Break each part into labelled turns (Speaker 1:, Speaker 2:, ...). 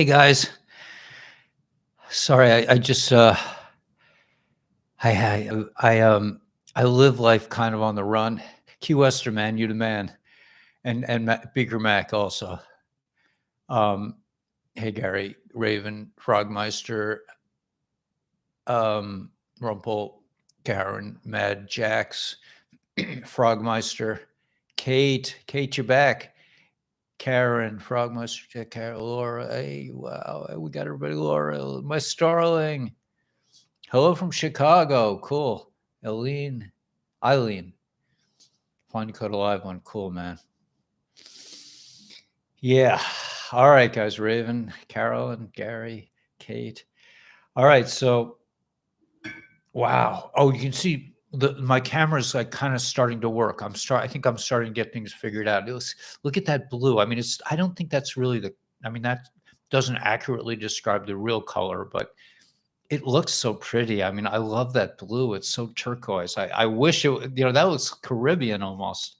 Speaker 1: Hey guys, sorry, I just I live life kind of on the run. Key Western man, you the man, and Beaker Mac also. Um, hey Gary, Raven, Frogmeister, Rumpel, Karen, Mad, Jax, Frogmeister, Kate, you're back. Karen, Frogmeister, Karen, Laura. Hey, wow, we got everybody. Laura, my starling. Hello from Chicago. Cool. Eileen. Find Code Alive one. Cool, man. Yeah. All right, guys. Raven, Carolyn, Gary, Kate. All right. So, wow. Oh, you can see my camera's like kind of starting to work. I think I'm starting to get things figured out. Look at that blue. I mean, I don't think that's really that doesn't accurately describe the real color, but it looks so pretty. I mean, I love that blue. It's so turquoise. I wish it, that looks Caribbean almost.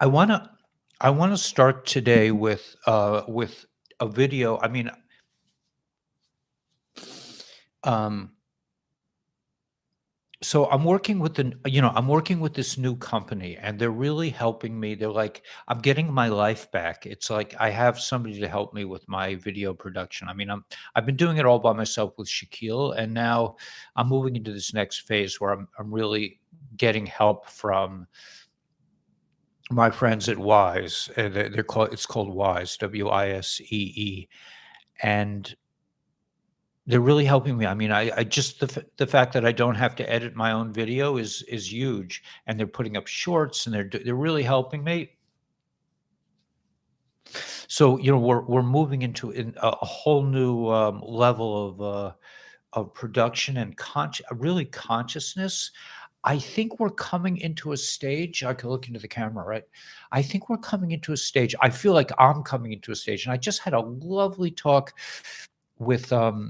Speaker 1: I want to start today with a video. I mean, so I'm working with this new company, and they're really helping me. They're like, I'm getting my life back. It's like I have somebody to help me with my video production. I mean, I've been doing it all by myself with Shaquille, and now I'm moving into this next phase where I'm really getting help from my friends at Wise. It's called Wise, WISEE, and they're really helping me. I mean, I just the fact that I don't have to edit my own video is huge, and they're putting up shorts, and they're really helping me. So we're moving into a whole new level of production and really consciousness. I think we're coming into a stage. I can look into the camera, right? I think we're coming into a stage. I feel like I'm coming into a stage, and I just had a lovely talk with I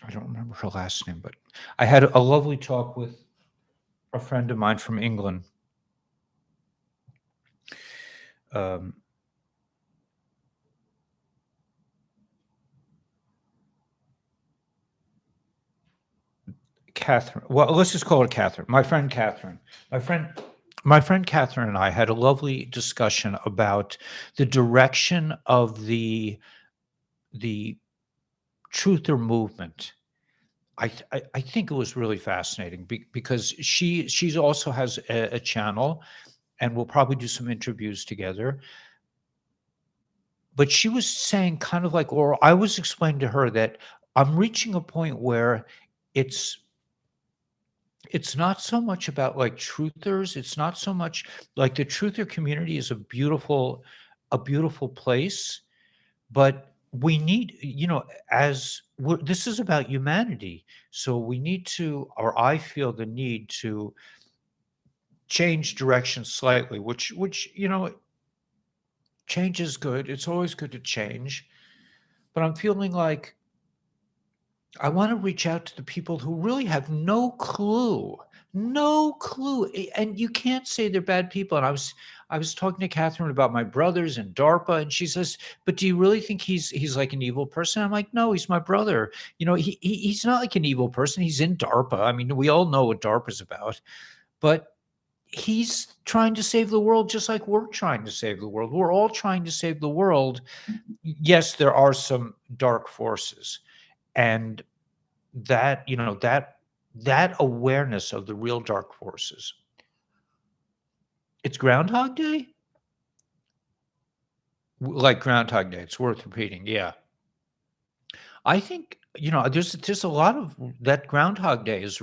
Speaker 1: don't remember her last name, but I had a lovely talk with a friend of mine from England. Catherine. Well, let's just call her Catherine. My friend Catherine. My friend Catherine and I had a lovely discussion about the direction of the truther movement. I think it was really fascinating because she's also has a channel, and we'll probably do some interviews together. But she was saying kind of like, or I was explaining to her that I'm reaching a point where it's not so much about like truthers. It's not so much like the truther community is a beautiful place, but we need, this is about humanity. So we need to, or I feel the need to change direction slightly, which, change is good. It's always good to change. But I'm feeling like I want to reach out to the people who really have no clue, and you can't say they're bad people. And I was talking to Catherine about my brothers and DARPA, and she says, "But do you really think he's like an evil person?" I'm like, "No, he's my brother. He's not like an evil person. He's in DARPA. I mean, we all know what DARPA's about, but." He's trying to save the world just like we're trying to save the world. We're all trying to save the world. Yes, there are some dark forces, and that that awareness of the real dark forces. It's Groundhog Day. Like Groundhog Day, it's worth repeating. Yeah, I think there's a lot of that. Groundhog Day has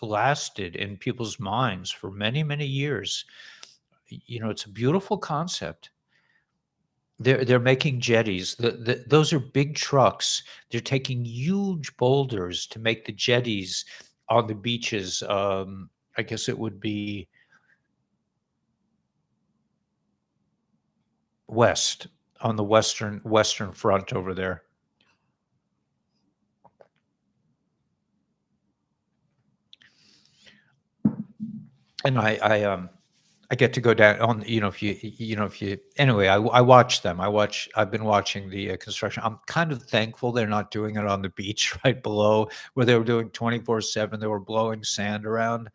Speaker 1: lasted in people's minds for many years. It's a beautiful concept. They're making jetties. Those are big trucks. They're taking huge boulders to make the jetties on the beaches. I guess it would be west, on the western front over there. and I get to go down on, if if you anyway, I watch them. I've been watching the construction. I'm kind of thankful they're not doing it on the beach right below where they were doing 24/7. They were blowing sand around.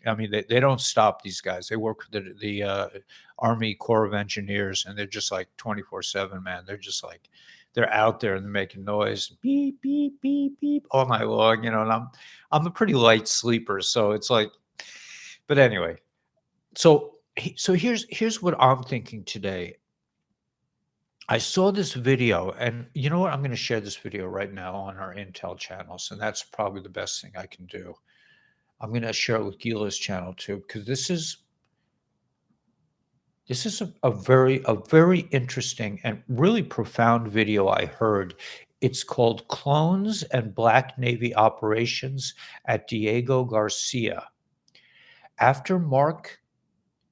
Speaker 1: I mean, they don't stop, these guys. They work with the Army Corps of Engineers, and they're just like 24/7, man. They're just like they're out there and they're making noise, beep beep beep beep all night long. And I'm a pretty light sleeper, so it's like. But anyway, so here's what I'm thinking today. I saw this video, and you know what? I'm going to share this video right now on our Intel channels, and that's probably the best thing I can do. I'm going to share it with Gila's channel too, because this is a very interesting and really profound video I heard. It's called "Clones and Black Navy Operations at Diego Garcia." After Mark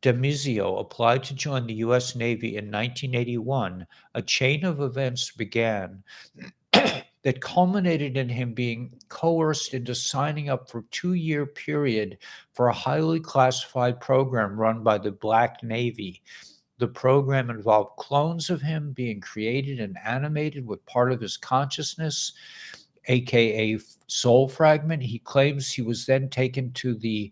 Speaker 1: Demizio applied to join the U.S. Navy in 1981, a chain of events began that culminated in him being coerced into signing up for a 2-year period for a highly classified program run by the Black Navy. The program involved clones of him being created and animated with part of his consciousness, aka soul fragment. He claims he was then taken to the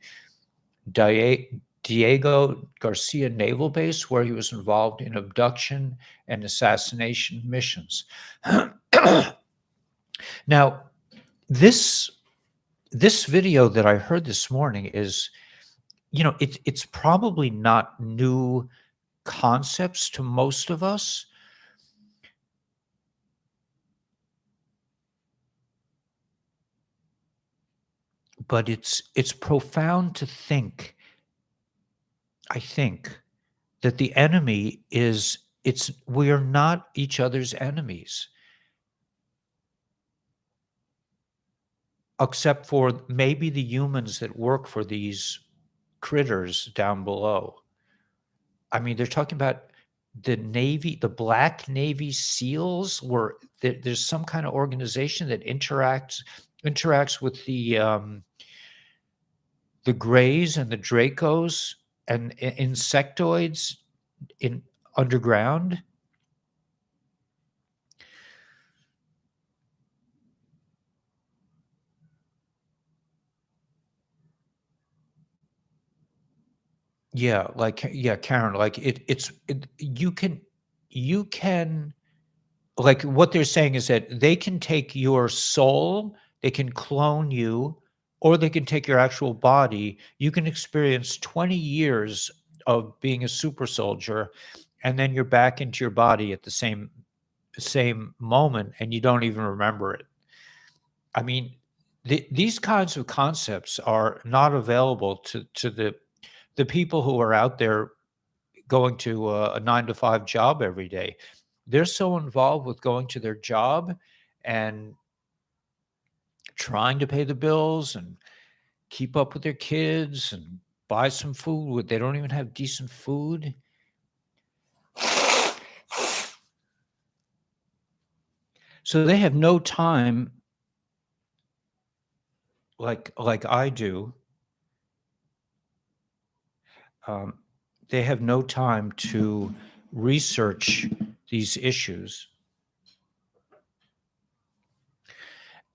Speaker 1: Diego Garcia Naval Base, where he was involved in abduction and assassination missions. Now, this video that I heard this morning is, it's probably not new concepts to most of us, but it's profound to think. I think that the enemy is we are not each other's enemies, except for maybe the humans that work for these critters down below. I mean, they're talking about the Navy, the Black Navy SEALs, where there's some kind of organization that interacts with the Greys and the Dracos and insectoids in underground. Yeah, Karen, like you can like what they're saying is that they can take your soul, they can clone you, or they can take your actual body. You can experience 20 years of being a super soldier, and then you're back into your body at the same moment, and you don't even remember it. I mean, these kinds of concepts are not available to the people who are out there going to a 9 to 5 job every day. They're so involved with going to their job and trying to pay the bills and keep up with their kids and buy some food. They don't even have decent food. So they have no time, like I do. Um, they have no time to research these issues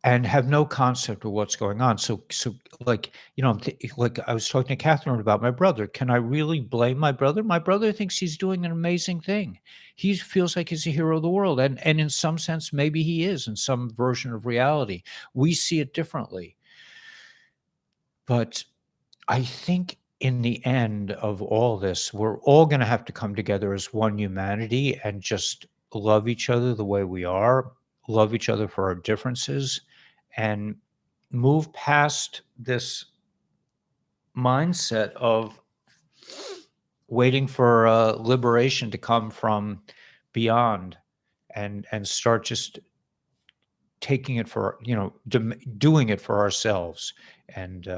Speaker 1: and have no concept of what's going on. So like, like I was talking to Catherine about my brother. Can I really blame my brother? My brother thinks he's doing an amazing thing. He feels like he's a hero of the world. And in some sense, maybe he is in some version of reality. We see it differently. But I think in the end of all this, we're all going to have to come together as one humanity and just love each other the way we are, love each other for our differences, and move past this mindset of waiting for liberation to come from beyond, and start just taking it for, doing it for ourselves, and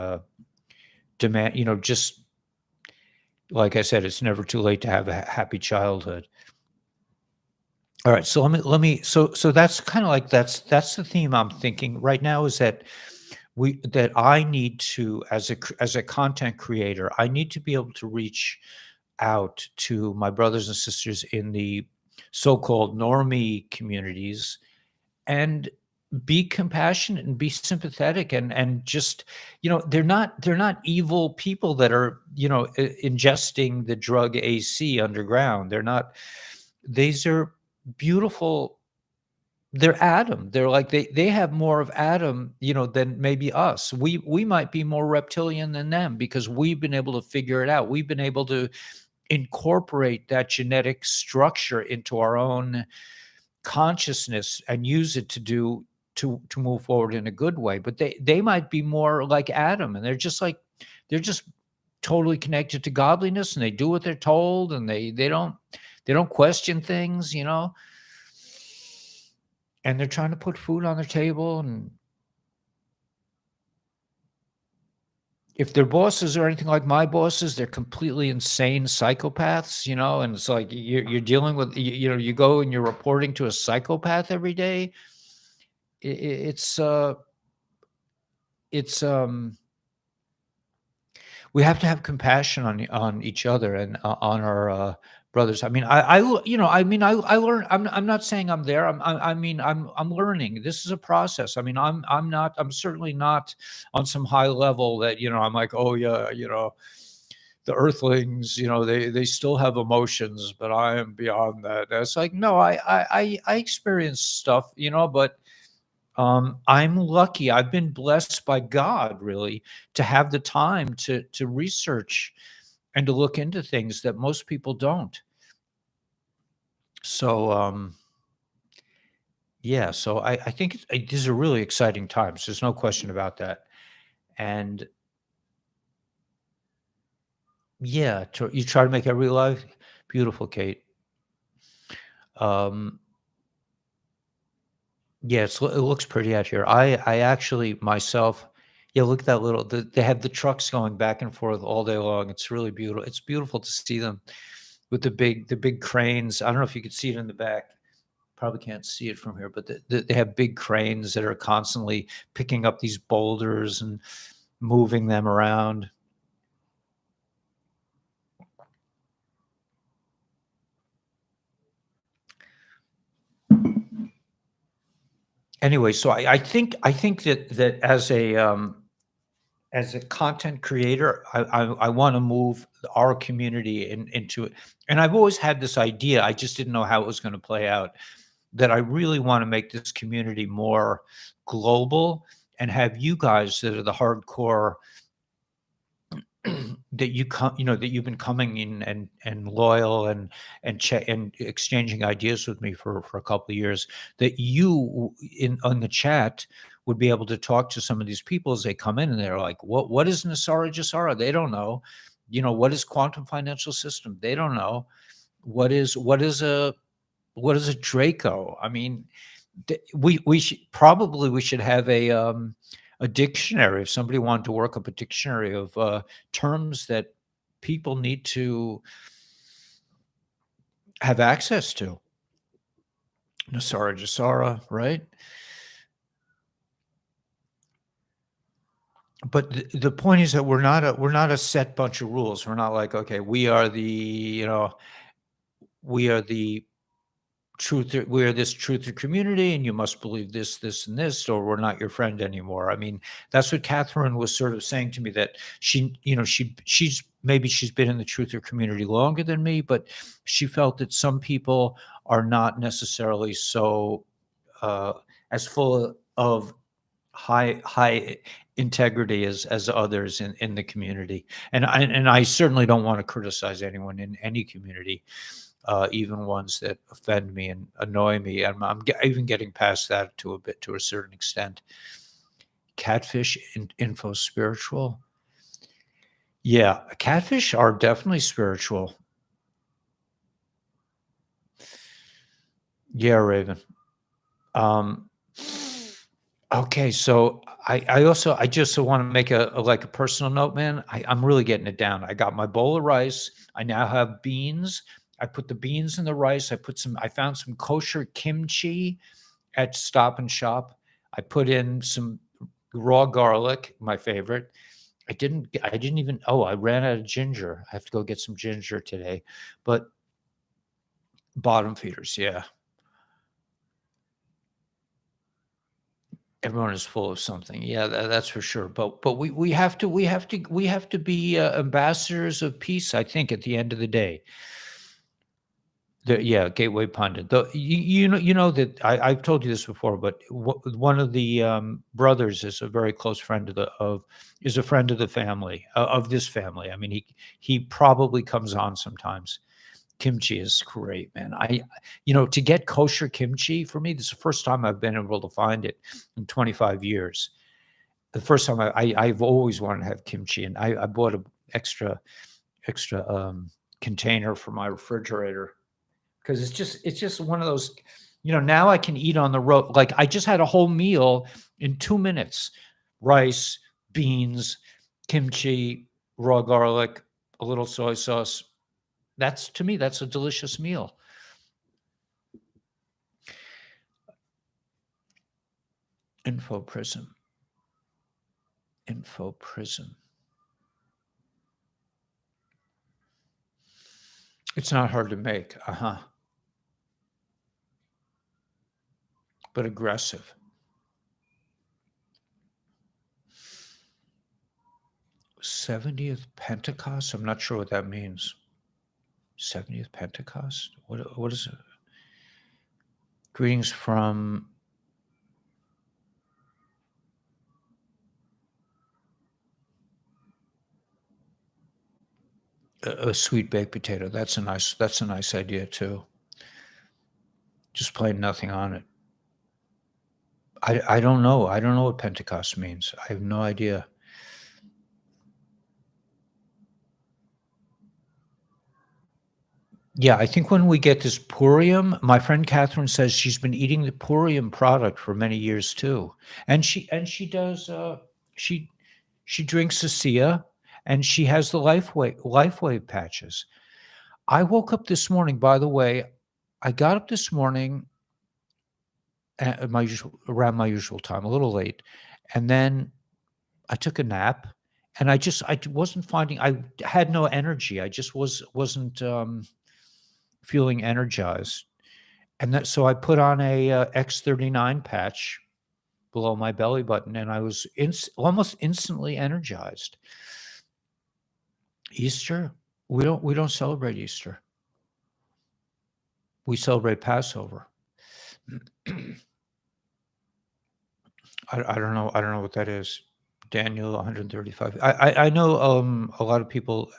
Speaker 1: demand, just like I said, it's never too late to have a happy childhood. All right, so let me so that's kind of like that's the theme I'm thinking right now, is that we that I need to, as a content creator, I need to be able to reach out to my brothers and sisters in the so-called normie communities and be compassionate and be sympathetic and just, they're not evil people that are, ingesting the drug AC underground. They're not. These are beautiful. They're Adam. They're like they have more of Adam, than maybe us. We might be more reptilian than them because we've been able to figure it out. We've been able to incorporate that genetic structure into our own consciousness and use it to move forward in a good way. But they might be more like Adam, and they're just totally connected to godliness, and they do what they're told, and they don't question things, and they're trying to put food on their table. And if their bosses are anything like my bosses, they're completely insane psychopaths, and it's like you're dealing with, you go and you're reporting to a psychopath every day. It's it's we have to have compassion on each other and on our brothers. I mean, I learn. I'm not saying I'm there. I'm learning. This is a process. I mean, I'm not. I'm certainly not on some high level that, I'm like, oh yeah, the Earthlings. They still have emotions, but I am beyond that. And it's like, no, I experience stuff, but I'm lucky. I've been blessed by God, really, to have the time to research and to look into things that most people don't. So, yeah. So I think these are really exciting times. There's no question about that. And yeah, you try to make it real life. Beautiful, Kate. Um, Yeah, it looks pretty out here. I actually myself, yeah, look at that they have the trucks going back and forth all day long. It's really beautiful. It's beautiful to see them with the big cranes. I don't know if you could see it in the back. Probably can't see it from here, but they have big cranes that are constantly picking up these boulders and moving them around. Anyway, so I think that as a content creator, I want to move our community into it. And I've always had this idea. I just didn't know how it was going to play out. That I really want to make this community more global and have you guys that are the hardcore that you've been coming in and loyal and exchanging ideas with me for a couple of years, that you in on the chat would be able to talk to some of these people as they come in and they're like, what is an Asara Jasara? They don't know. What is quantum financial system? They don't know. What is a Draco? I mean, we should have a dictionary. If somebody wanted to work up a dictionary of terms that people need to have access to. Nasara Jasara, right? But the point is that we're not a set bunch of rules. We're not like, okay, we are the we're this truther community, and you must believe this and this, or we're not your friend anymore. I mean, that's what Catherine was sort of saying to me, that she's been in the truther community longer than me, but she felt that some people are not necessarily so uh, as full of high integrity as others in the community. And I certainly don't want to criticize anyone in any community, even ones that offend me and annoy me. Even getting past that to a certain extent. Catfish info spiritual. Yeah, catfish are definitely spiritual. Yeah, Raven. Um, okay, so I just want to make a personal note, man. I'm really getting it down. I got my bowl of rice. I now have beans. I put the beans in the rice. I found some kosher kimchi at Stop and Shop. I put in some raw garlic, my favorite. I didn't even, oh, I ran out of ginger. I have to go get some ginger today. But bottom feeders, yeah. Everyone is full of something. Yeah, that's for sure. But we have to be ambassadors of peace. I think at the end of the day, yeah, Gateway Pundit. You know that I've told you this before, but one of the brothers is a very close friend is a friend of the family of this family. I mean, he probably comes on sometimes. Kimchi is great, man. To get kosher kimchi for me, this is the first time I've been able to find it in 25 years. The first time I've always wanted to have kimchi, and I bought an extra container for my refrigerator because it's just one of those. Now I can eat on the road. Like I just had a whole meal in 2 minutes: rice, beans, kimchi, raw garlic, a little soy sauce. To me, that's a delicious meal. Info Prism. Info Prism. It's not hard to make. But aggressive. 70th Pentecost? I'm not sure what that means. 70th Pentecost? What is it? Greetings from a sweet baked potato. That's a nice idea too. Just plain nothing on it. I don't know. I don't know what Pentecost means. I have no idea. Yeah, I think when we get this Purium, my friend Catherine says she's been eating the Purium product for many years too, and she does she drinks ASEA, and she has the LifeWave patches. I woke up this morning. By the way, I got up this morning at around my usual time, a little late, and then I took a nap, and I wasn't finding. I had no energy. I just wasn't feeling energized. And so I put on a X39 patch below my belly button, and I was almost instantly energized. Easter, we don't celebrate Easter. We celebrate Passover. I don't know. I don't know what that is. Daniel 135. I know a lot of people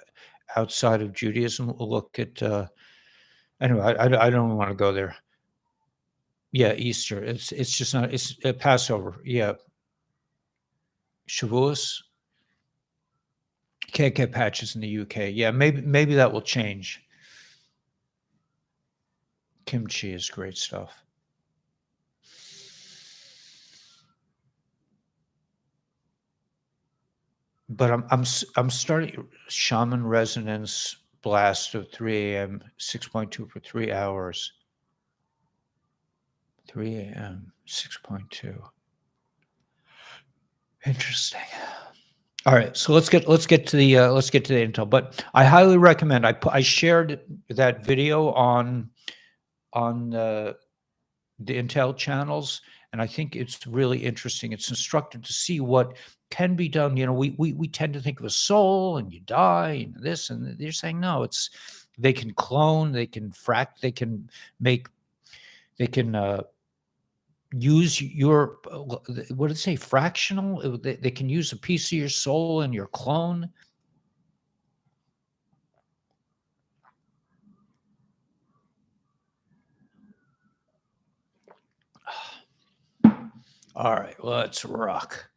Speaker 1: outside of Judaism will look at. Anyway, I don't want to go there. Yeah, Easter. It's just not. It's Passover. Yeah, Shavuos. KK patches in the UK. Yeah, maybe that will change. Kimchi is great stuff. But I'm starting shaman resonance blast of 3 a.m. 6.2 for 3 hours. 3 a.m. 6.2. Interesting. All right, so let's get to the intel. But I highly recommend. I shared that video on the intel channels, and I think it's really interesting. It's instructive to see what can be done. We tend to think of a soul and you die and this, and they're saying no. They can clone, they can they can make, they can use your what did it say? Fractional. They can use a piece of your soul in your clone. All right, let's rock.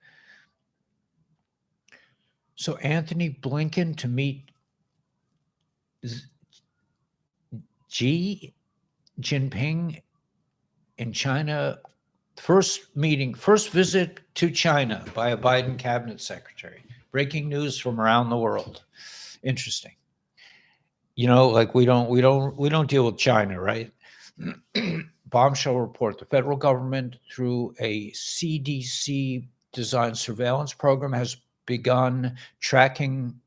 Speaker 1: So Anthony Blinken to meet Xi Jinping in China. First visit to China by a Biden cabinet secretary. Breaking news from around the world. Interesting. Like we don't deal with China, right? Bombshell report. The federal government, through a CDC designed surveillance program has begun tracking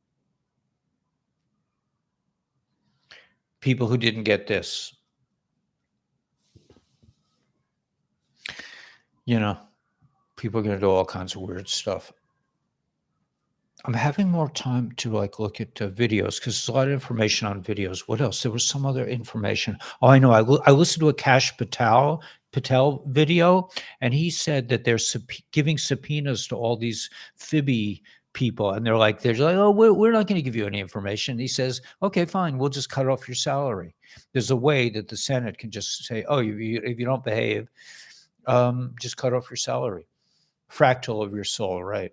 Speaker 1: people who didn't get this. You know, people are going to do all kinds of weird stuff. I'm having more time to like look at videos because there's a lot of information on videos. What else? There was some other information. Oh, I know. I listened to a Patel video, and he said that they're giving subpoenas to all these Fibby people, and they're like, oh, we're not going to give you any information. He says, okay, fine, we'll just cut off your salary. There's a way that the Senate can just say, oh, if you don't behave, just cut off your salary. Fractal of your soul, right?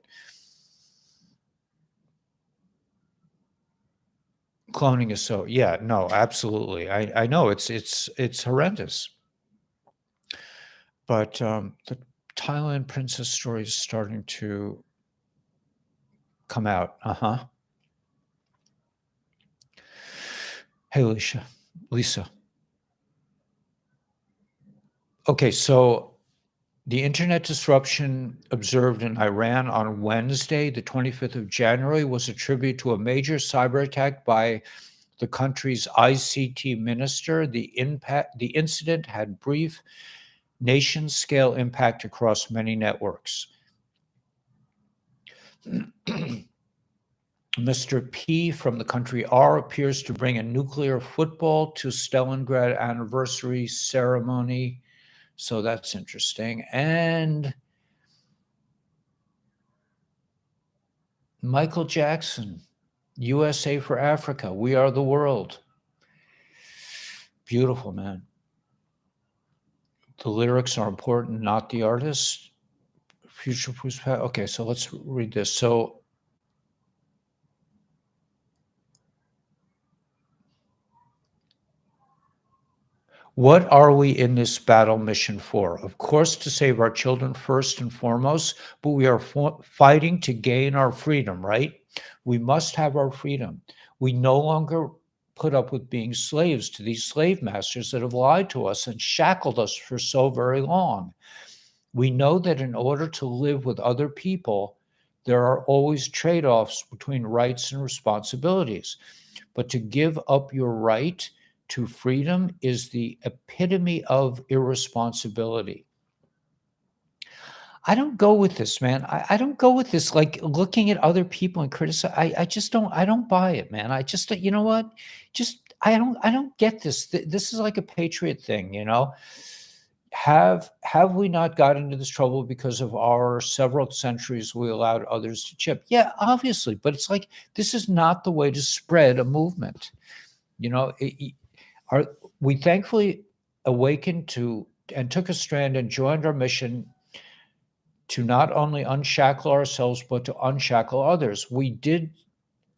Speaker 1: Cloning is so, yeah, no, absolutely. I know it's horrendous. But the Thailand princess story is starting to come out. Hey, Lisa. Okay, so the internet disruption observed in Iran on Wednesday, the 25th of January, was attributed to a major cyber attack by the country's ICT minister. The incident had brief nation-scale impact across many networks. Mr. P from the country R appears to bring a nuclear football to Stalingrad anniversary ceremony. So that's interesting. And Michael Jackson, USA for Africa. We are the world. Beautiful, man. The lyrics are important, not the artist. Future proofs. Okay, so let's read this. So what are we in this battle mission for? Of course, to save our children first and foremost, but we are fighting to gain our freedom, right? We must have our freedom. We no longer put up with being slaves to these slave masters that have lied to us and shackled us for so very long. We know that in order to live with other people, there are always trade-offs between rights and responsibilities. But to give up your right to freedom is the epitome of irresponsibility. I don't go with this, man. I don't go with this, like looking at other people and criticize. I just don't buy it, man. I just, you know what? I don't get this. This is like a patriot thing, you know? Have we not got into this trouble because of our several centuries we allowed others to chip? Yeah, obviously, but it's like, this is not the way to spread a movement. You know, we thankfully awakened to and took a stand and joined our mission to not only unshackle ourselves, but to unshackle others. We did,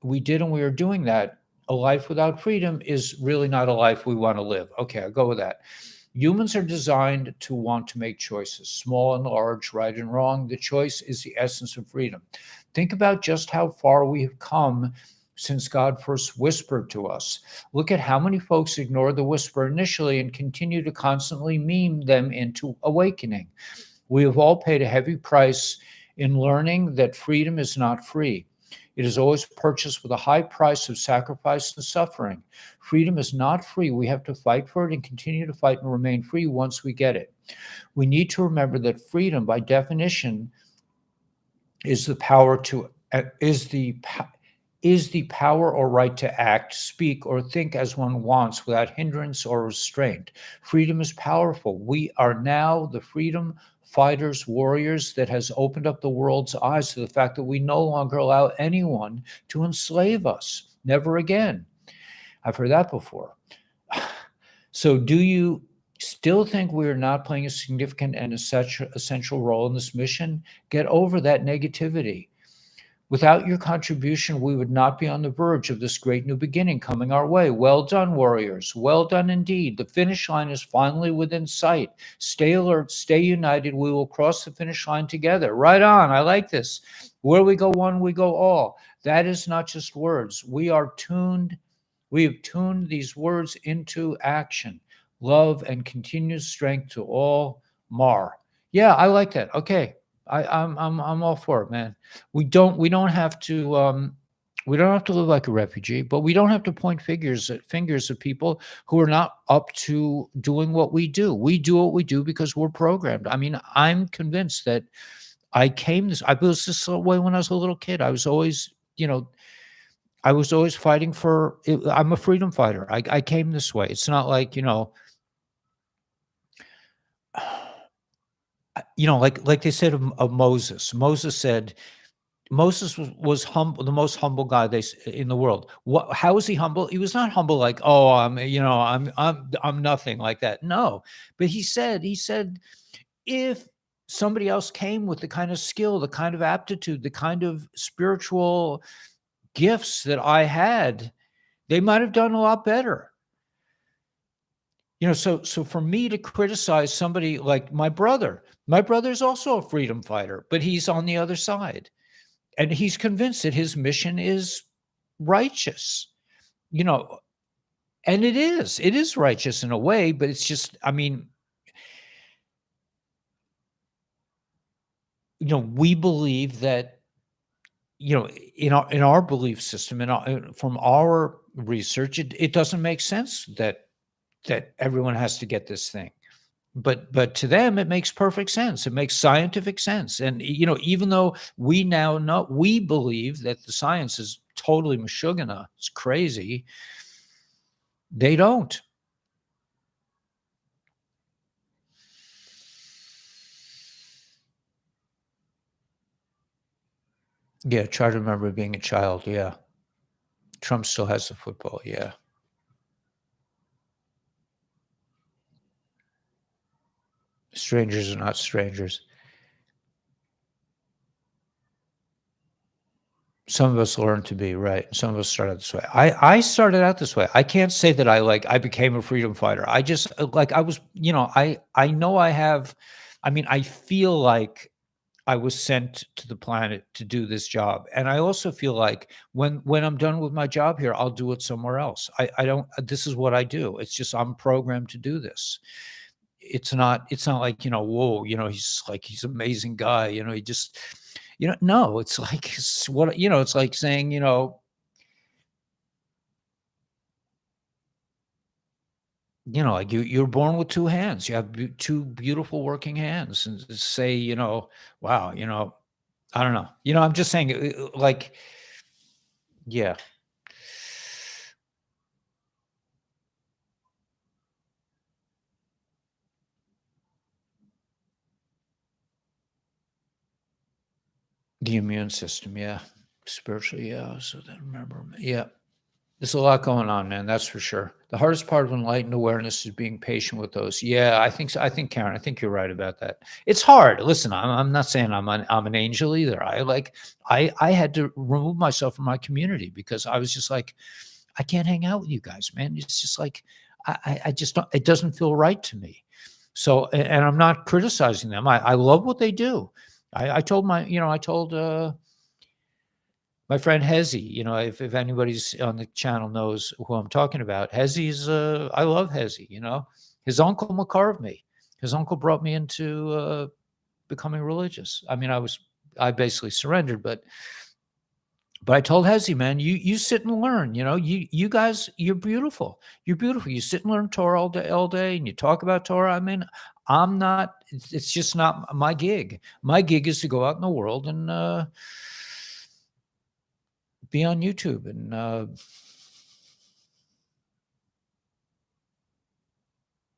Speaker 1: and we are doing that. A life without freedom is really not a life we want to live. Okay, I'll go with that. Humans are designed to want to make choices, small and large, right and wrong. The choice is the essence of freedom. Think about just how far we have come since God first whispered to us. Look at how many folks ignored the whisper initially and continue to constantly meme them into awakening. We have all paid a heavy price in learning that freedom is not free. It is always purchased with a high price of sacrifice and suffering. Freedom is not free. We have to fight for it and continue to fight and remain free once we get it. We need to remember that freedom, by definition, is the power or right to act, speak, or think as one wants without hindrance or restraint. Freedom is powerful. We are now the freedom fighters, warriors that has opened up the world's eyes to the fact that we no longer allow anyone to enslave us. Never again. I've heard that before. So do you still think we are not playing a significant and essential role in this mission? Get over that negativity. Without your contribution, we would not be on the verge of this great new beginning coming our way. Well done, warriors. Well done indeed. The finish line is finally within sight. Stay alert, stay united. We will cross the finish line together. Right on. I like this. Where we go one, we go all. That is not just words. We have tuned these words into action. Love and continued strength to all. Mar. Yeah, I like that. Okay. I'm all for it, man. We don't have to we don't have to live like a refugee, but we don't have to point fingers at people who are not up to doing what we do. We do what we do because we're programmed. I mean, I'm convinced that I was this way when I was a little kid. I was always, I was always fighting I'm a freedom fighter. I came this way. It's not like, like they said of Moses. Moses was humble, the most humble guy in the world. How was he humble? He was not humble like, oh, I'm nothing like that. No, but he said, if somebody else came with the kind of skill, the kind of aptitude, the kind of spiritual gifts that I had, they might have done a lot better. So for me to criticize somebody like my brother's also a freedom fighter, but he's on the other side. And he's convinced that his mission is righteous, you know, and it is righteous in a way, but it's just, I mean, we believe that, in our belief system, from our research, it doesn't make sense that everyone has to get this thing. But to them, it makes perfect sense. It makes scientific sense. And, even though we now know, we believe that the science is totally mashugana, it's crazy, they don't. Yeah, try to remember being a child, yeah. Trump still has the football, yeah. Strangers are not strangers. Some of us learn to be, right. Some of us start out this way. I started out this way. I can't say that I became a freedom fighter. I just, I was, I know I mean, I feel like I was sent to the planet to do this job, and I also feel like when I'm done with my job here, I'll do it somewhere else. I don't this is what I do. It's just I'm programmed to do this. It's not like, whoa, he's an amazing guy, he just no, it's like it's like saying, like you're born with two hands. You have two beautiful working hands, and to say, wow, I don't know. I'm just saying, like, yeah, the immune system, yeah, spiritually, yeah. So then remember, yeah. There's a lot going on, man, that's for sure. The hardest part of enlightened awareness is being patient with those. Yeah, I think so. I think, Karen, I think you're right about that. It's hard. Listen, I'm not saying I'm an angel either. I had to remove myself from my community because I was just like, I can't hang out with you guys, man. It's just like I just don't. It doesn't feel right to me. So, and I'm not criticizing them. I love what they do. I told I told my friend Hezi, if anybody's on the channel knows who I'm talking about, I love Hezi, his uncle carved me. His uncle brought me into becoming religious. I mean, I basically surrendered, but I told Hezi, man, you sit and learn, you guys, you're beautiful. You're beautiful. You sit and learn Torah all day and you talk about Torah. I mean, it's just not my gig. My gig is to go out in the world and, be on YouTube and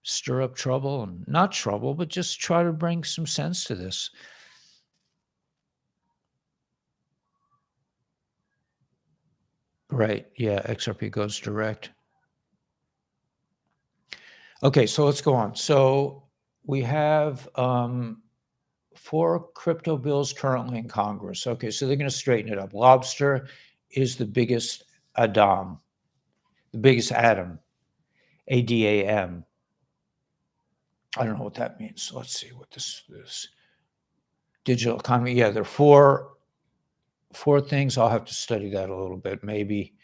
Speaker 1: stir up trouble, and not trouble, but just try to bring some sense to this. Right. Yeah. XRP goes direct. Okay. So let's go on. So we have 4 crypto bills currently in Congress. Okay. So they're going to straighten it up. Lobster is the biggest Adam, the biggest atom, ADAM. I don't know what that means. Let's see what this is. Digital economy. Yeah, there are four things. I'll have to study that a little bit. Maybe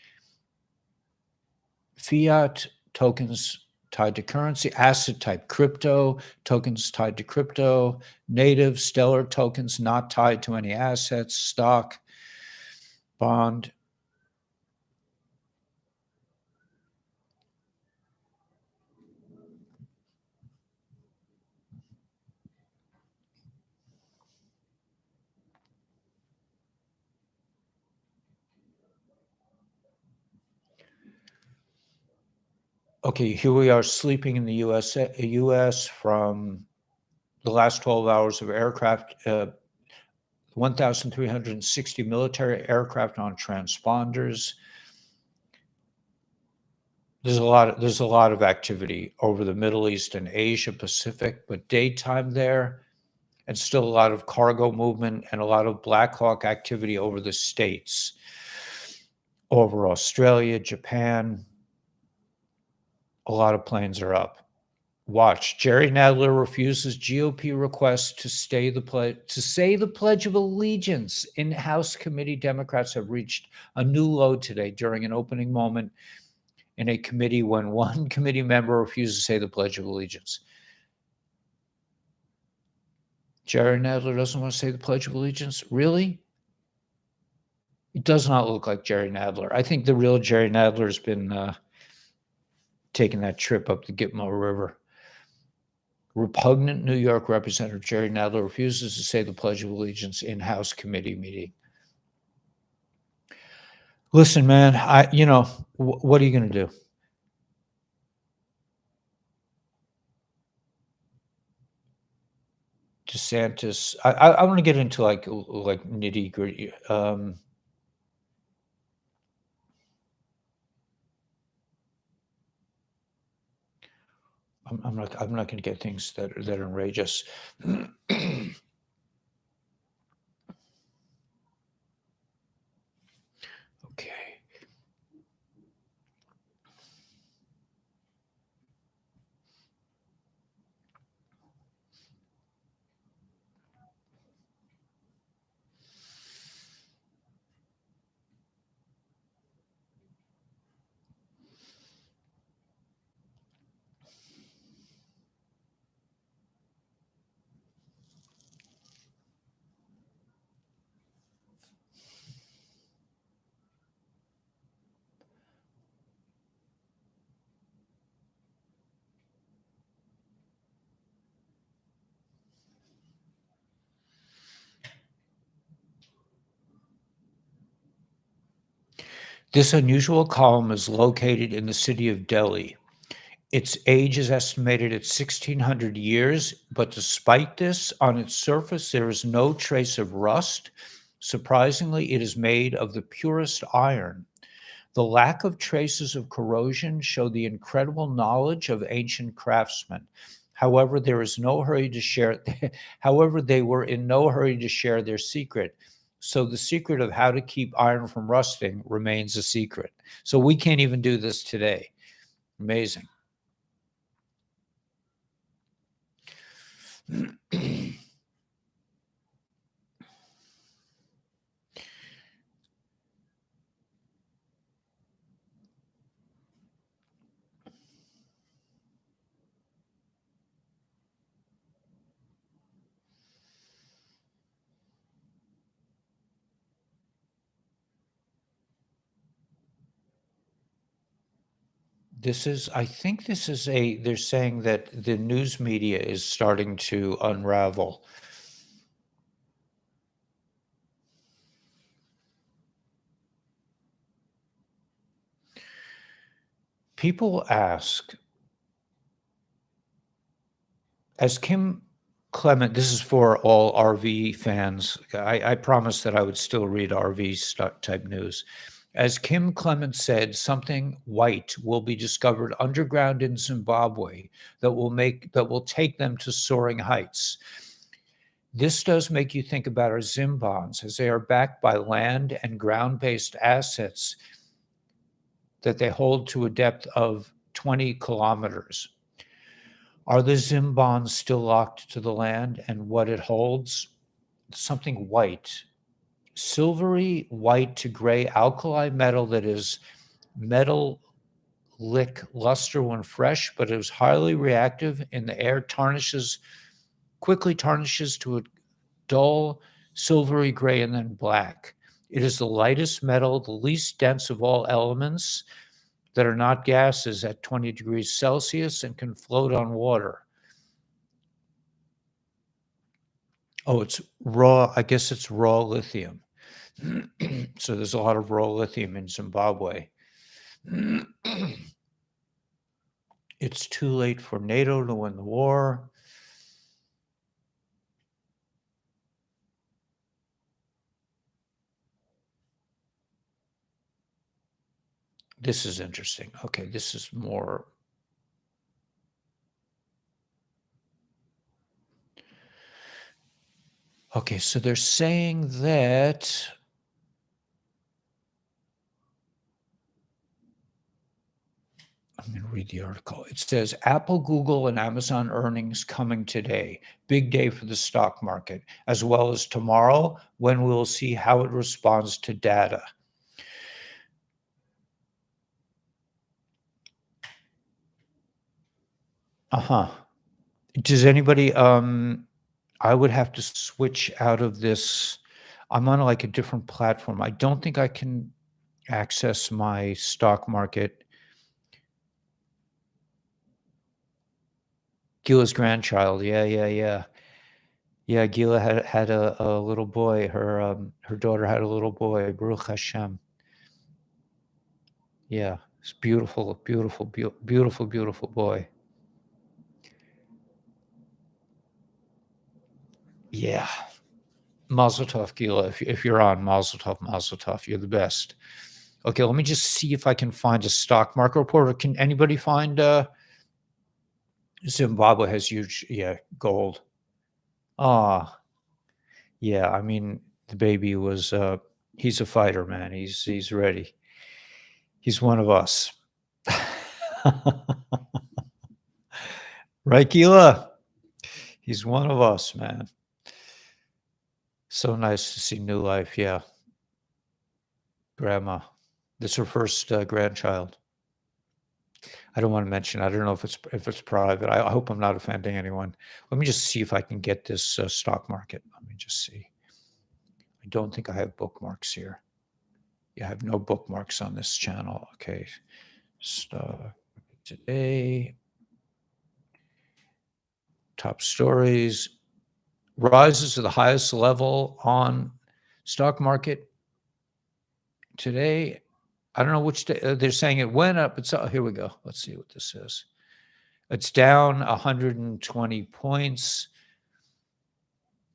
Speaker 1: fiat tokens tied to currency, asset type, crypto, tokens tied to crypto, native, stellar tokens not tied to any assets, stock, bond. Okay, here we are sleeping in the US from the last 12 hours of aircraft, 1,360 military aircraft on transponders. There's a lot of activity over the Middle East and Asia Pacific, but daytime there, and still a lot of cargo movement and a lot of Black Hawk activity over the States, over Australia, Japan. A lot of planes are up. Watch. Jerry Nadler refuses GOP request to say the Pledge of Allegiance. In House committee, Democrats have reached a new low today during an opening moment in a committee when one committee member refused to say the Pledge of Allegiance. Jerry Nadler doesn't want to say the Pledge of Allegiance? Really? It does not look like Jerry Nadler. I think the real Jerry Nadler has been taking that trip up the Gitmo River. Repugnant New York Representative Jerry Nadler refuses to say the Pledge of Allegiance in House committee meeting. Listen, man, what are you going to do? DeSantis, I want to get into like nitty gritty. I'm not going to get things that are outrageous. Okay. This unusual column is located in the city of Delhi. Its age is estimated at 1,600 years, but despite this, on its surface, there is no trace of rust. Surprisingly, it is made of the purest iron. The lack of traces of corrosion show the incredible knowledge of ancient craftsmen. However, there is no hurry to share. However, they were in no hurry to share their secret. So the secret of how to keep iron from rusting remains a secret. So we can't even do this today. Amazing. I think this is they're saying that the news media is starting to unravel. People ask, as Kim Clement, this is for all RV fans. I promised that I would still read RV type news. As Kim Clement said, something white will be discovered underground in Zimbabwe that will take them to soaring heights. This does make you think about our Zim bonds, as they are backed by land and ground-based assets that they hold to a depth of 20 kilometers. Are the Zim bonds still locked to the land and what it holds? Something white, silvery white to gray alkali metal that is metal lick luster when fresh, but it is highly reactive in the air, quickly tarnishes to a dull silvery gray and then black. It is the lightest metal, the least dense of all elements that are not gases at 20 degrees Celsius and can float on water. Oh, it's raw. I guess it's raw lithium. So there's a lot of raw lithium in Zimbabwe. It's too late for NATO to win the war. This is interesting. Okay, this is more. Okay, so they're saying that I'm going to read the article. It says Apple, Google, and Amazon earnings coming today. Big day for the stock market, as well as tomorrow when we'll see how it responds to data. Uh-huh. Does anybody I would have to switch out of this. I'm on like a different platform. I don't think I can access my stock market. Gila's grandchild. Yeah, yeah, yeah. Yeah, Gila had a little boy. Her daughter had a little boy, Baruch Hashem. Yeah, it's beautiful, beautiful, beautiful, beautiful boy. Yeah. Mazel tov, Gila. If you're on, mazel tov, you're the best. Okay, let me just see if I can find a stock market report. Or can anybody find Zimbabwe has huge, yeah, gold. Ah, yeah. I mean, the baby was he's a fighter, man. He's ready. He's one of us. Right, Gila? He's one of us, man. So nice to see new life. Yeah. Grandma. This is her first grandchild. I don't want to mention. I don't know if it's private. I hope I'm not offending anyone. Let me just see if I can get this stock market. Let me just see. I don't think I have bookmarks here. Yeah, I have no bookmarks on this channel. Okay. Stock today. Top stories. Rises to the highest level on stock market today. I don't know which day. They're saying it went up. Here we go. Let's see what this is. It's down 120 points.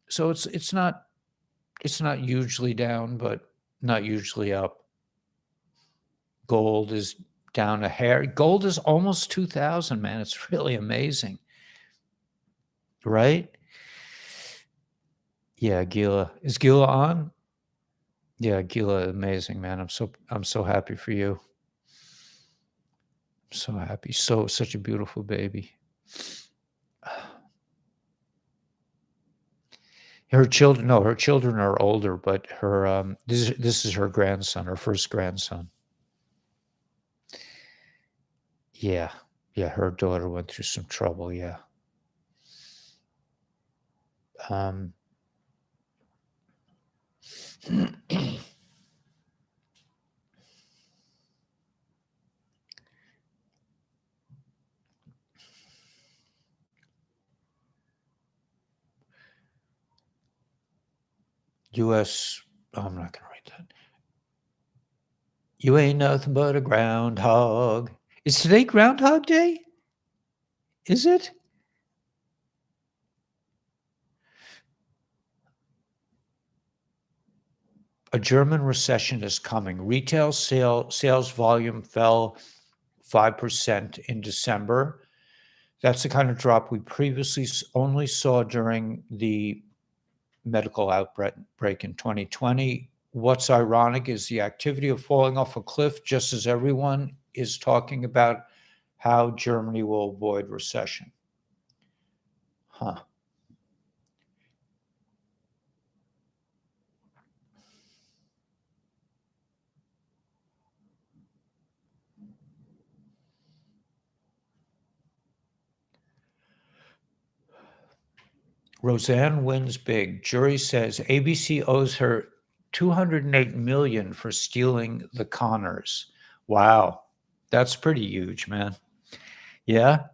Speaker 1: So it's not hugely down, but not hugely up. Gold is down a hair. Gold is almost 2,000, man. It's really amazing. Right? Yeah, Gila. Is Gila on? Yeah, Gila, amazing, man. I'm so happy for you. I'm so happy. Such a beautiful baby. Her children, no, her children are older, but her this is her grandson, her first grandson. Yeah. Yeah, her daughter went through some trouble, yeah. Um US, I'm not gonna write that. You ain't nothing but a groundhog. Is today Groundhog Day? Is it? A German recession is coming. Retail sales volume fell 5% in December. That's the kind of drop we previously only saw during the medical outbreak in 2020. What's ironic is the activity of falling off a cliff, just as everyone is talking about how Germany will avoid recession. Huh. Roseanne wins big. Jury says ABC owes her 208 million for stealing the Connors. Wow. That's pretty huge, man. Yeah.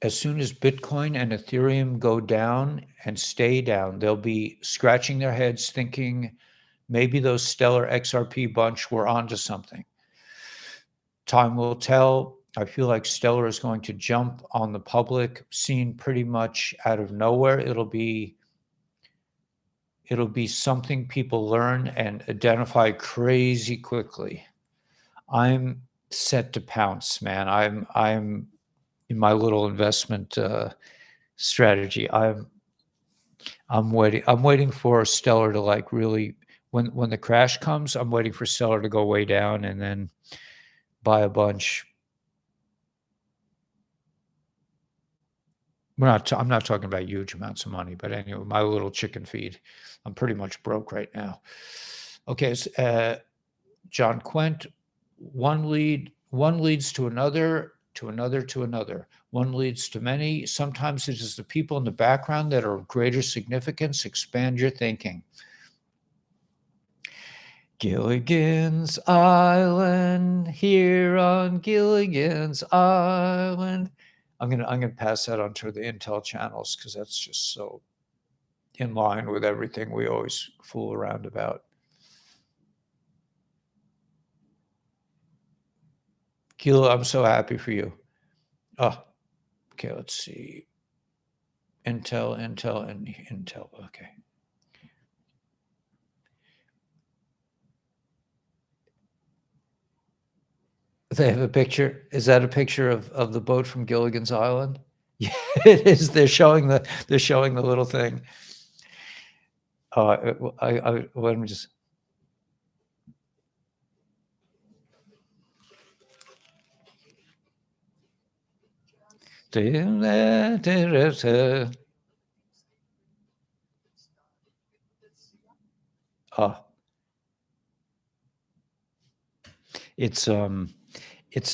Speaker 1: As soon as Bitcoin and Ethereum go down and stay down, they'll be scratching their heads thinking maybe those Stellar XRP bunch were onto something. Time will tell. I feel like Stellar is going to jump on the public scene pretty much out of nowhere. It'll be something people learn and identify crazy quickly. I'm set to pounce, man. I'm in my little investment strategy. I'm waiting. I'm waiting for Stellar to like really when the crash comes. I'm waiting for Stellar to go way down and then buy a bunch. I'm not talking about huge amounts of money, but anyway, my little chicken feed. I'm pretty much broke right now. Okay, John Quent. One leads to another, to another, to another. One leads to many. Sometimes it is the people in the background that are of greater significance. Expand your thinking. Gilligan's Island, here on Gilligan's Island. I'm gonna pass that on to the Intel channels because that's just so in line with everything we always fool around about. Gil, I'm so happy for you. Oh, okay, let's see. Intel, and Intel. Okay. They have a picture. Is that a picture of the boat from Gilligan's Island? Yeah, it is. They're showing the little thing. Let me just. Oh, it's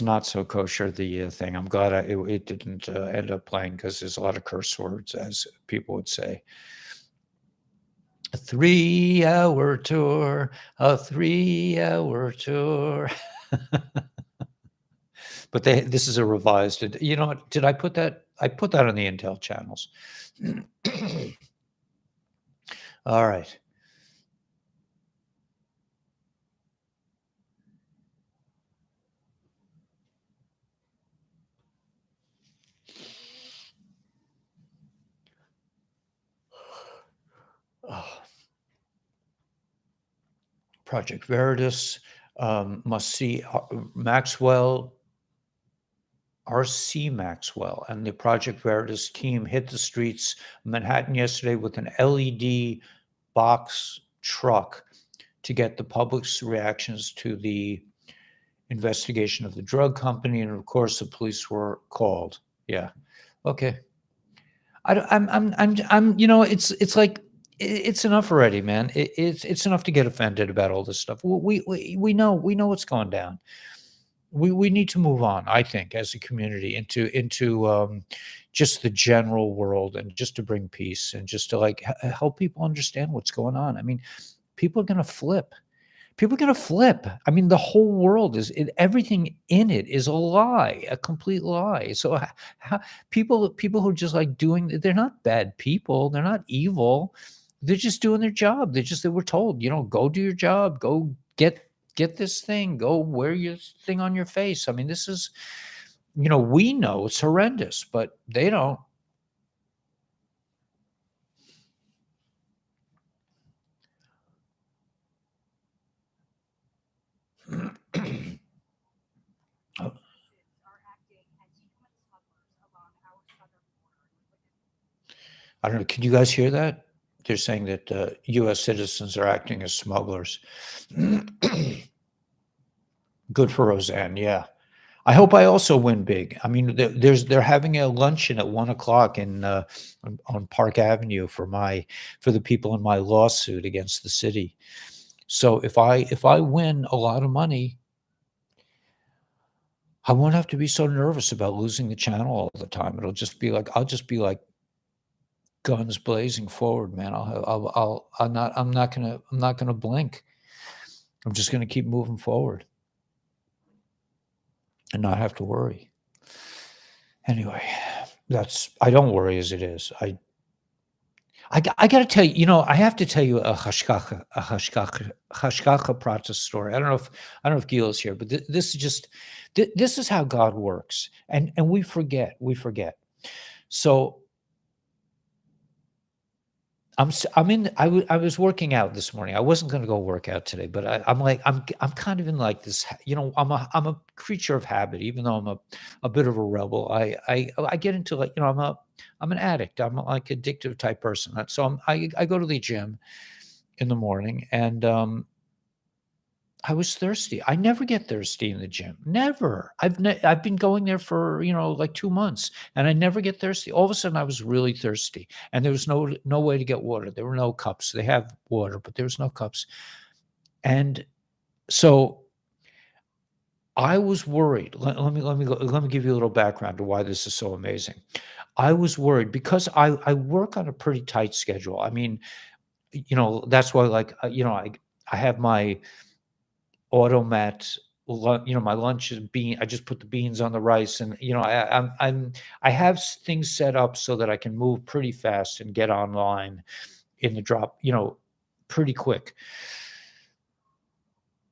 Speaker 1: not so kosher, the thing. I'm glad it didn't end up playing because there's a lot of curse words, as people would say. A 3-hour tour, a 3-hour tour. But this is a revised. You know what? Did I put that? I put that on the Intel channels. All right. Oh. Project Veritas must see Maxwell, R.C. Maxwell, and the Project Veritas team hit the streets of Manhattan yesterday with an LED box truck to get the public's reactions to the investigation of the drug company, and of course, the police were called. Yeah, okay. I'm. You know, it's like it's enough already, man. It's enough to get offended about all this stuff. We know what's going down. We need to move on, I think, as a community into just the general world, and just to bring peace, and just to like help people understand what's going on. I mean, people are going to flip. People are going to flip. I mean, the whole world everything in it is a lie, a complete lie. So people who are just like they're not bad people. They're not evil. They're just doing their job. They were told, go do your job, go get this thing, go wear your thing on your face. I mean, this is, we know it's horrendous, but they don't. I don't know. Can you guys hear that? They're saying that U.S. citizens are acting as smugglers. Good for Roseanne. Yeah. I hope I also win big. I mean, they're having a luncheon at 1:00 on Park Avenue for the people in my lawsuit against the city. So if I win a lot of money, I won't have to be so nervous about losing the channel all the time. It'll just be like I'll just be like guns blazing forward, man. I'm not gonna blink. I'm just gonna keep moving forward and not have to worry. Anyway, I don't worry as it is. I gotta tell you, I have to tell you a hashgacha pratis story. I don't know if Gil's here, but this is just this is how God works, and we forget. So I was working out this morning. I wasn't going to go work out today, but I'm like I'm kind of in like this. I'm a creature of habit, even though I'm a bit of a rebel. I get into like I'm an addict. I'm like addictive type person. So I go to the gym in the morning, and I was thirsty. I never get thirsty in the gym. Never. I've been going there for, like 2 months, and I never get thirsty. All of a sudden, I was really thirsty, and there was no way to get water. There were no cups. They have water, but there was no cups. And so I was worried. Let me give you a little background to why this is so amazing. I was worried because I work on a pretty tight schedule. I mean, that's why like, I have my automat. My lunch is bean. I just put the beans on the rice, and I have things set up so that I can move pretty fast and get online in the drop. Pretty quick.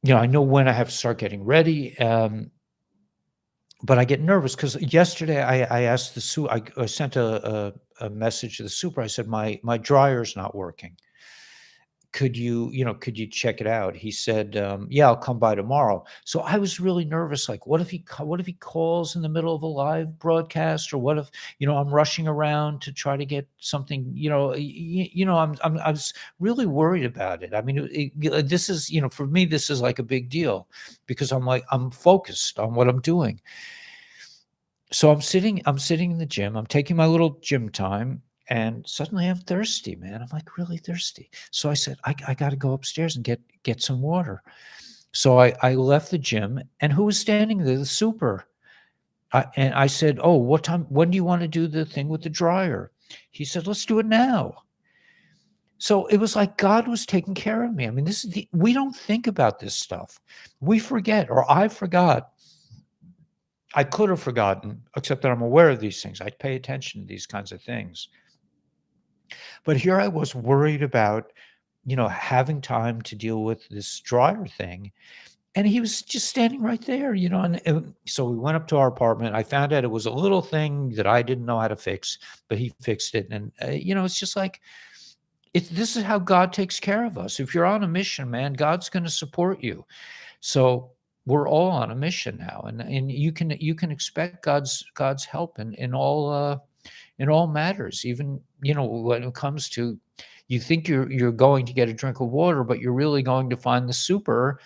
Speaker 1: I know when I have to start getting ready. But I get nervous because yesterday I asked I sent a message to the super. I said my dryer's not working. Could you check it out? He said, yeah, I'll come by tomorrow. So I was really nervous. Like, what if he calls in the middle of a live broadcast, or what if, I'm rushing around to try to get something, I was really worried about it. I mean, this is, for me, this is like a big deal because I'm focused on what I'm doing. So I'm sitting in the gym. I'm taking my little gym time, and suddenly I'm thirsty, man. I'm like really thirsty. So I said, I got to go upstairs and get some water. So I left the gym, and who was standing there? The super. And I said, oh, what time? When do you want to do the thing with the dryer? He said, let's do it now. So it was like God was taking care of me. I mean, we don't think about this stuff. We forget, or I forgot. I could have forgotten, except that I'm aware of these things. I pay attention to these kinds of things. But here I was worried about, having time to deal with this dryer thing. And he was just standing right there, and so we went up to our apartment. I found out it was a little thing that I didn't know how to fix, but he fixed it. And, it's just like, this is how God takes care of us. If you're on a mission, man, God's going to support you. So we're all on a mission now, and you can expect God's help in all matters. Even when it comes to, you think you're going to get a drink of water, but you're really going to find the super,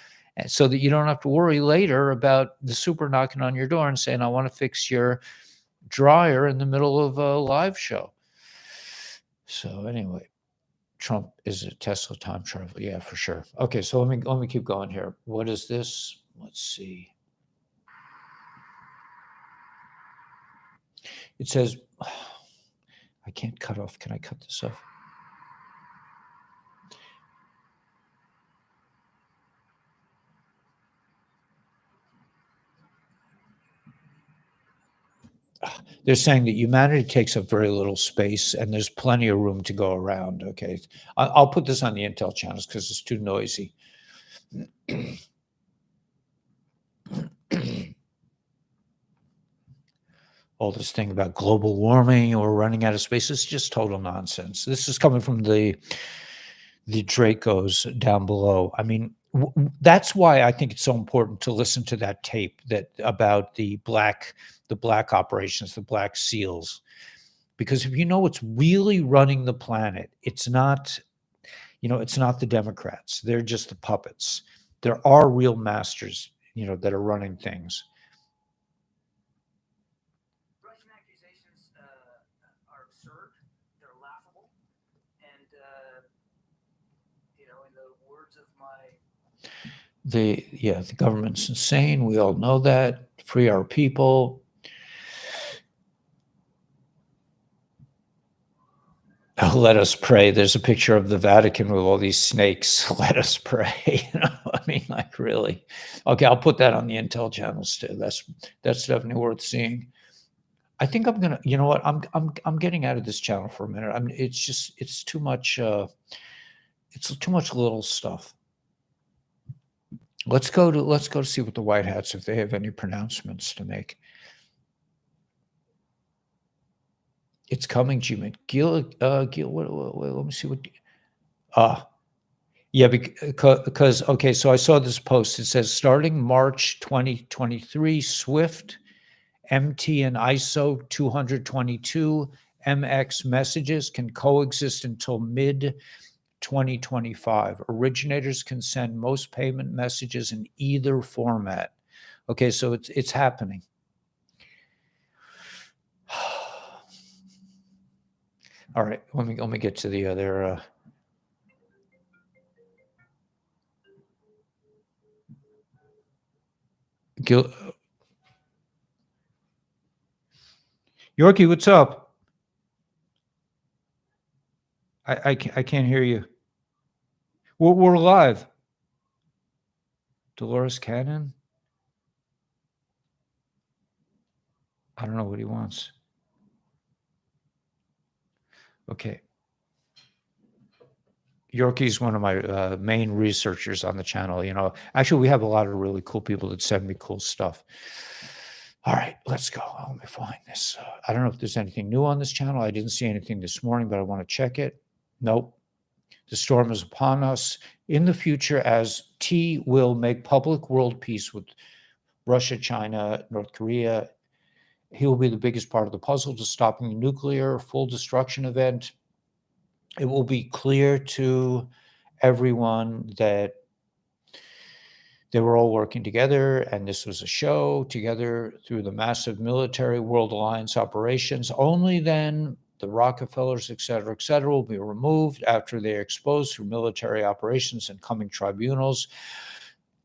Speaker 1: so that you don't have to worry later about the super knocking on your door and saying, "I want to fix your dryer in the middle of a live show." So anyway. Trump is a Tesla time traveler. Yeah, for sure. Okay, so let me keep going here. What is this? Let's see. It says, I can't cut off. Can I cut this off? They're saying that humanity takes up very little space and there's plenty of room to go around. Okay, I'll put this on the Intel channels because it's too noisy. All this thing about global warming or running out of space is just total nonsense. This is coming from the Dracos down below. I mean, that's why I think it's so important to listen to that tape about the black operations, the black seals, because if you know what's really running the planet, it's not the Democrats. They're just the puppets. There are real masters, that are running things.
Speaker 2: Russian accusations are absurd. They're laughable. And, in the words of
Speaker 1: the government's insane. We all know that. Free our people. Oh, let us pray. There's a picture of the Vatican with all these snakes. Let us pray. I mean, like, really. Okay, I'll put that on the Intel channels too. That's definitely worth seeing. I think I'm gonna. You know what? I'm getting out of this channel for a minute. It's too much. It's too much little stuff. Let's go to see what the White Hats, if they have any pronouncements to make. It's coming, G-Man. Gil, let me see what. Yeah, because okay, so I saw this post. It says starting March 2023, Swift, MT, and ISO 222 MX messages can coexist until mid 2025. Originators can send most payment messages in either format. Okay, so it's happening. All right, let me get to the other. Gil, Yorkie, what's up? I can't hear you. We're live. Dolores Cannon. I don't know what he wants. Okay. Yorkie's one of my main researchers on the channel. You know, actually, we have a lot of really cool people that send me cool stuff. All right, let's go. Let me find this. I don't know if there's anything new on this channel. I didn't see anything this morning, but I want to check it. Nope. The storm is upon us. In the future, as T will make public world peace with Russia, China, North Korea, he will be the biggest part of the puzzle to stopping the nuclear full destruction event. It will be clear to everyone that they were all working together, and this was a show together through the massive military world alliance operations. Only then the Rockefellers, et cetera, will be removed after they are exposed through military operations and coming tribunals.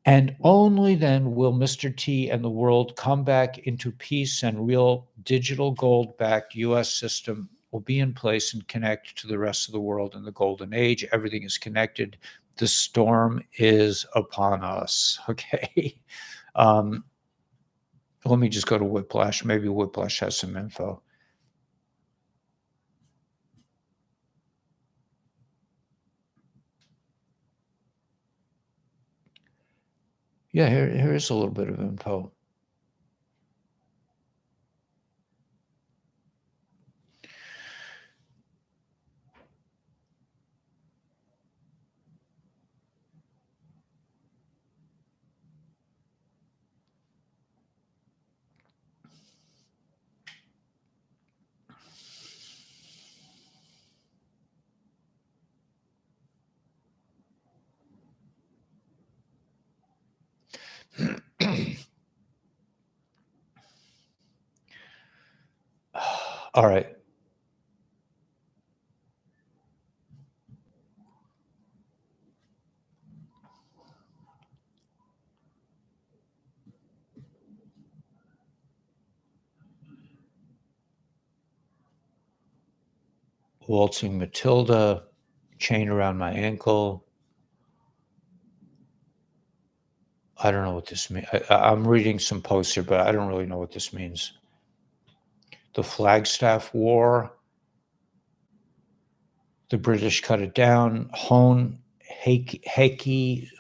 Speaker 1: And only then will Mr. T and the world come back into peace, and real digital gold-backed U.S. system will be in place and connect to the rest of the world in the golden age. Everything is connected. The storm is upon us. Okay. Let me just go to Whiplash. Maybe Whiplash has some info. Yeah, here is a little bit of info. All right. Waltzing Matilda, chain around my ankle. I don't know what this means. I'm reading some posts here, but I don't really know what this means. The Flagstaff War. The British cut it down. Heike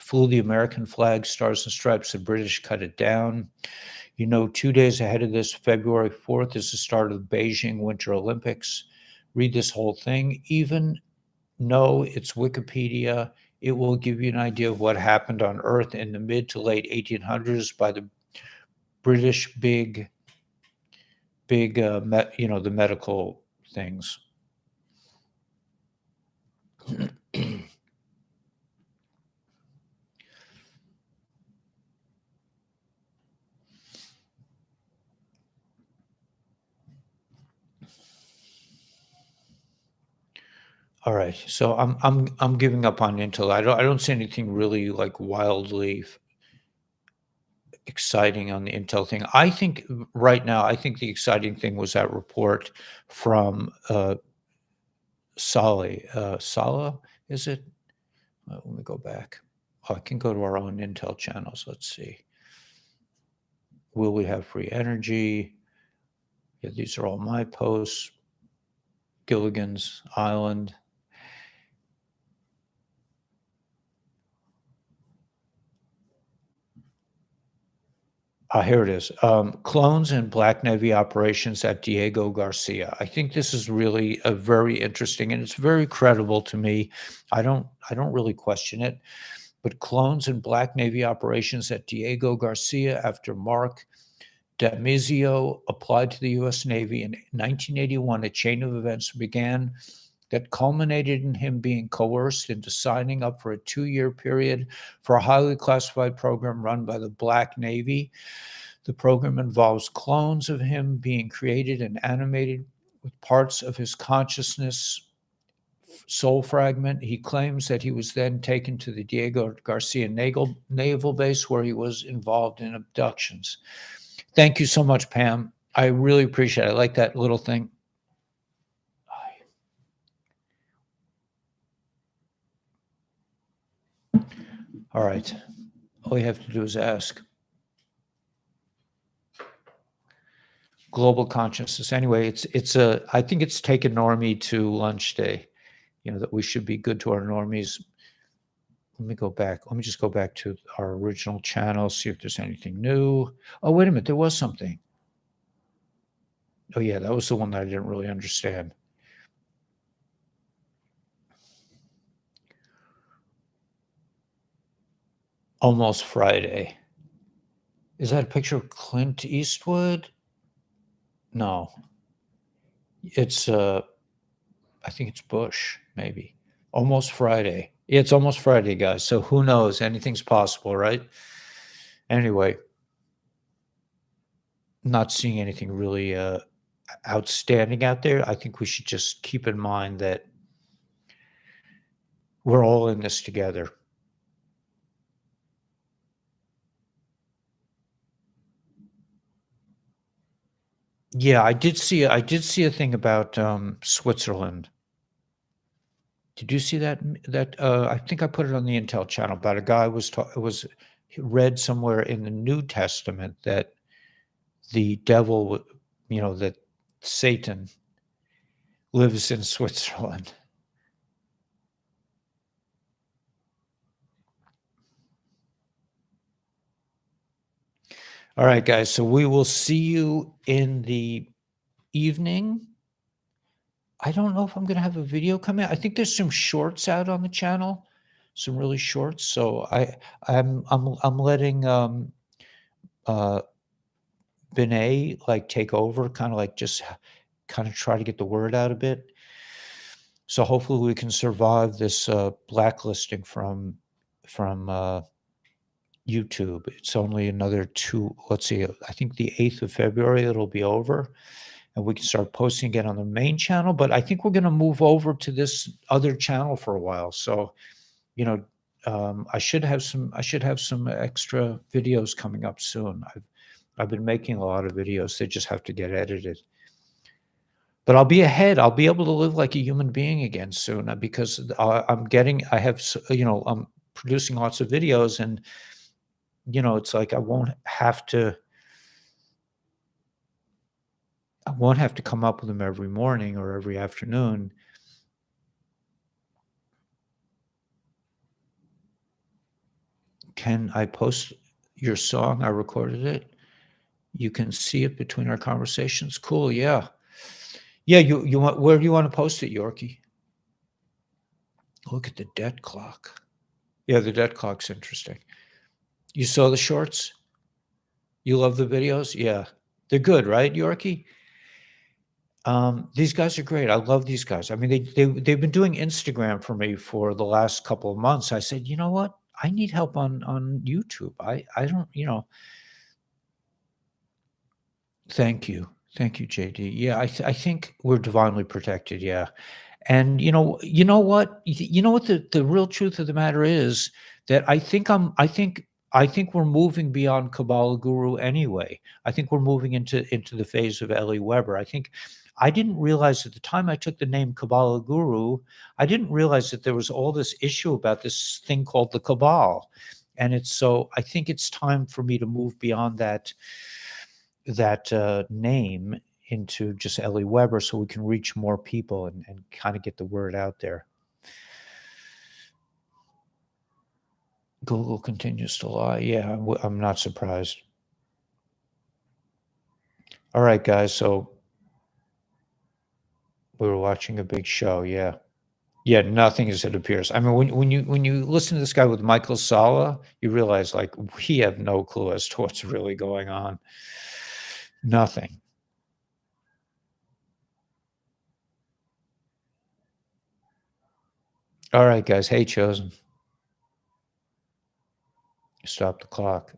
Speaker 1: flew the American flag, stars and stripes. The British cut it down. You know, 2 days ahead of this, February 4th, is the start of the Beijing Winter Olympics. Read this whole thing. Even though it's Wikipedia, it will give you an idea of what happened on Earth in the mid to late 1800s by the British the medical things. All right, so I'm giving up on Intel. I don't see anything really like wildly exciting on the Intel thing. I think right now, I think the exciting thing was that report from Sala, is it? Let me go back. Oh, I can go to our own Intel channels. Let's see. Will we have free energy? Yeah, these are all my posts. Gilligan's Island. Here it is. Clones and Black Navy operations at Diego Garcia. I think this is really a very interesting, and it's very credible to me. I don't really question it. But clones and Black Navy operations at Diego Garcia after Mark Damizio applied to the U.S. Navy in 1981. A chain of events began that culminated in him being coerced into signing up for a 2-year period for a highly classified program run by the Black Navy. The program involves clones of him being created and animated with parts of his consciousness soul fragment. He claims that he was then taken to the Diego Garcia Naval Base where he was involved in abductions. Thank you so much, Pam. I really appreciate it. I like that little thing. All right. All you have to do is ask. Global consciousness. Anyway, I think it's take a normie to lunch day. That we should be good to our normies. Let me go back. Let me just go back to our original channel, see if there's anything new. Oh, wait a minute. There was something. Oh, yeah, that was the one that I didn't really understand. Almost Friday. Is that a picture of Clint Eastwood? No. It's, I think it's Bush, maybe. Almost Friday. Yeah, it's almost Friday, guys. So who knows? Anything's possible, right? Anyway, not seeing anything really outstanding out there. I think we should just keep in mind that we're all in this together. Yeah, I did see a thing about Switzerland. Did you see that? I think I put it on the Intel channel. About a guy was read somewhere in the New Testament that the devil, that Satan lives in Switzerland. All right, guys. So we will see you in the evening. I don't know if I'm going to have a video come out. I think there's some shorts out on the channel, some really shorts. So I'm letting Binay take over, kind of just kind of try to get the word out a bit. So hopefully we can survive this blacklisting from YouTube. It's only another 2. Let's see. I think the 8th of February it'll be over, and we can start posting again on the main channel. But I think we're going to move over to this other channel for a while. So, I should have some extra videos coming up soon. I've been making a lot of videos. They just have to get edited. But I'll be ahead. I'll be able to live like a human being again soon because I'm producing lots of videos, and it's like I won't have to come up with them every morning or every afternoon. Can I post your song? I recorded it. You can see it between our conversations. Cool. Yeah. Yeah. You want, where do you want to post it, Yorkie? Look at the debt clock. Yeah. The debt clock's interesting. You saw the shorts? You love the videos? Yeah. They're good, right, Yorkie? These guys are great. I love these guys. I mean, they've been doing Instagram for me for the last couple of months. I said, you know what? I need help on YouTube. I don't, Thank you. Thank you, JD. Yeah, I think we're divinely protected. Yeah. And you know what? You know what the real truth of the matter is that I think I think we're moving beyond Kabbalah Guru anyway. I think we're moving into the phase of Ellie Weber. I didn't realize at the time I took the name Kabbalah Guru, I didn't realize that there was all this issue about this thing called the Cabal. And I think it's time for me to move beyond that name into just Ellie Weber so we can reach more people and kind of get the word out there. Google continues to lie. Yeah, I'm not surprised. All right, guys. So we were watching a big show. Yeah. Yeah, nothing as it appears. I mean, when you listen to this guy with Michael Sala, you realize like we have no clue as to what's really going on. Nothing. All right, guys. Hey, Chosen. Stop the clock.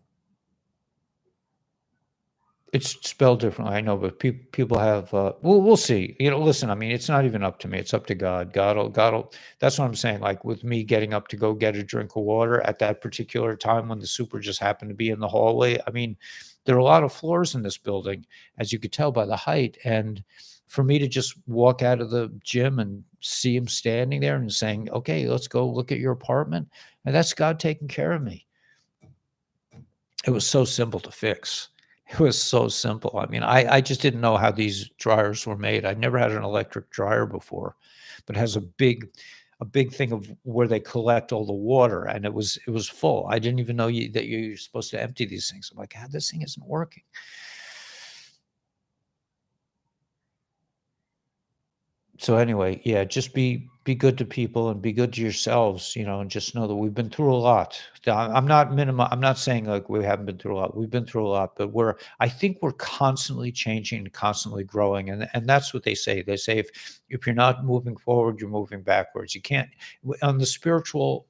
Speaker 1: It's spelled differently, I know, but people have, we'll see. Listen, I mean, it's not even up to me. It's up to God. God'll that's what I'm saying. Like with me getting up to go get a drink of water at that particular time when the super just happened to be in the hallway. I mean, there are a lot of floors in this building, as you could tell by the height. And for me to just walk out of the gym and see him standing there and saying, okay, let's go look at your apartment. And that's God taking care of me. It was so simple to fix. It was so simple. I mean, I just didn't know how these dryers were made. I'd never had an electric dryer before, but it has a big thing of where they collect all the water, and it was full. I didn't even know that you're supposed to empty these things. I'm like, "God, this thing isn't working." So anyway, yeah, just be good to people and be good to yourselves, and just know that we've been through a lot. I'm not saying like we haven't been through a lot. We've been through a lot, but I think we're constantly changing, constantly growing. And that's what they say. They say if you're not moving forward, you're moving backwards. You can't on the spiritual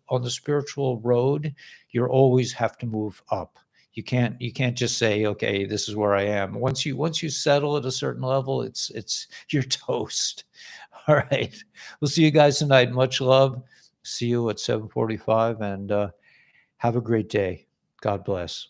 Speaker 1: road, you always have to move up. You can't just say, okay, this is where I am. Once you settle at a certain level, it's you're toast. All right. We'll see you guys tonight. Much love. See you at 7:45 and have a great day. God bless.